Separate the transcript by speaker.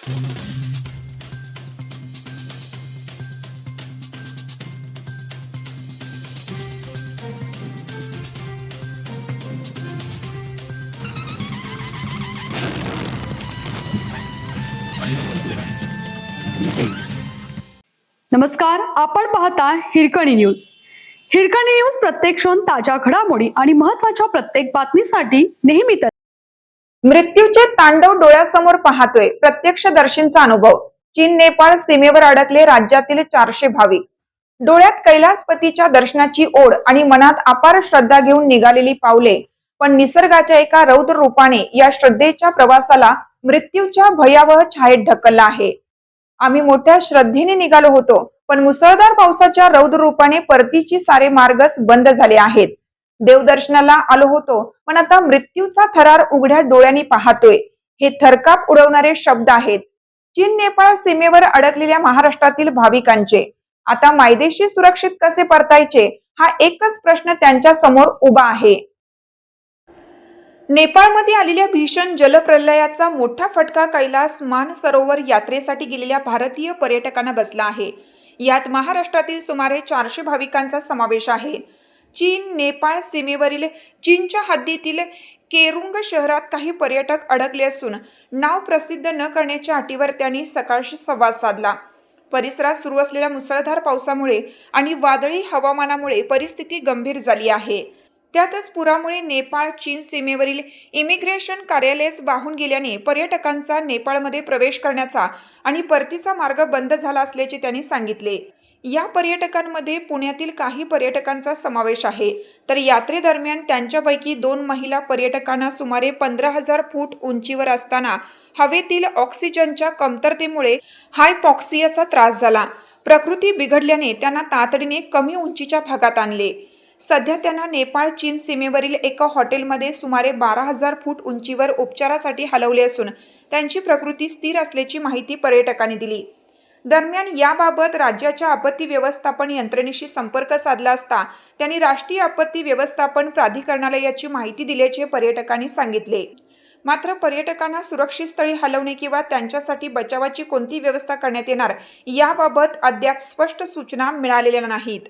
Speaker 1: नमस्कार, आपण पाहता हिरकणी न्यूज. हिरकणी न्यूज प्रत्येक क्षण ताज्या घडामोडी आणि महत्त्वाच्या प्रत्येक बातमीसाठी नेहमी
Speaker 2: मृत्यूचे तांडव डोळ्यासमोर पाहतोय. प्रत्यक्षदर्शींचा अनुभव. चीन नेपाळ सीमेवर अडकले राज्यातील 400 भाविक. डोळ्यात कैलासपतीच्या दर्शनाची ओढ आणि मनात अपार श्रद्धा घेऊन निघालेली पावले, पण निसर्गाच्या एका रौद्र रूपाने या श्रद्धेच्या प्रवासाला मृत्यूच्या भयावह छायेत ढकलला आहे. आम्ही मोठ्या श्रद्धेने निघालो होतो, पण मुसळधार पावसाच्या रौद्र रूपाने परतीची सारे मार्गच बंद झाले आहेत. देवदर्शनाला आलो होतो, पण आता मृत्यूचा थरार उघड्या डोळ्यांनी पाहतोय. हे थरकाप उडवणारे शब्द आहेत चीन नेपाळ सीमेवर अडकलेल्या महाराष्ट्रातील भाविकांचे. आता मायदेशी सुरक्षित कसे परतायचे हा एकच प्रश्न त्यांच्या समोर उभा आहे. नेपाळमध्ये आलेल्या भीषण जलप्रलयाचा मोठा फटका कैलास मानसरोवर यात्रेसाठी गेलेल्या भारतीय पर्यटकांना बसला आहे. यात महाराष्ट्रातील सुमारे 400 भाविकांचा समावेश आहे. चीन नेपाळ सीमेवरील चीनच्या हद्दीतील केरुंग शहरात काही पर्यटक अडकले असून नाव प्रसिद्ध न करण्याच्या अटीवर त्यांनी सकाळशी संवाद साधला. परिसरात सुरू असलेल्या मुसळधार पावसामुळे आणि वादळी हवामानामुळे परिस्थिती गंभीर झाली आहे. त्यातच पुरामुळे नेपाळ चीन सीमेवरील इमिग्रेशन कार्यालयास वाहून गेल्याने पर्यटकांचा नेपाळमध्ये प्रवेश करण्याचा आणि परतीचा मार्ग बंद झाला असल्याचे त्यांनी सांगितले. या पर्यटकांमध्ये पुण्यातील काही पर्यटकांचा समावेश आहे, तर यात्रेदरम्यान त्यांच्यापैकी 2 महिला पर्यटकांना सुमारे 15,000 फूट उंचीवर असताना हवेतील ऑक्सिजनच्या कमतरतेमुळे हायपॉक्सियाचा त्रास झाला. प्रकृती बिघडल्याने त्यांना तातडीने कमी उंचीच्या भागात आणले. सध्या त्यांना नेपाळ चीन सीमेवरील एका हॉटेलमध्ये सुमारे 12,000 फूट उंचीवर उपचारासाठी हलवले असून त्यांची प्रकृती स्थिर असल्याची माहिती पर्यटकांनी दिली. दरम्यान याबाबत राज्याच्या आपत्ती व्यवस्थापन यंत्रणेशी संपर्क साधला असता त्यांनी राष्ट्रीय आपत्ती व्यवस्थापन प्राधिकरणाला याची माहिती दिल्याचे पर्यटकांनी सांगितले. मात्र पर्यटकांना सुरक्षित स्थळी हलवणे किंवा त्यांच्यासाठी बचावाची कोणती व्यवस्था करण्यात येणार याबाबत अद्याप स्पष्ट सूचना मिळालेल्या नाहीत.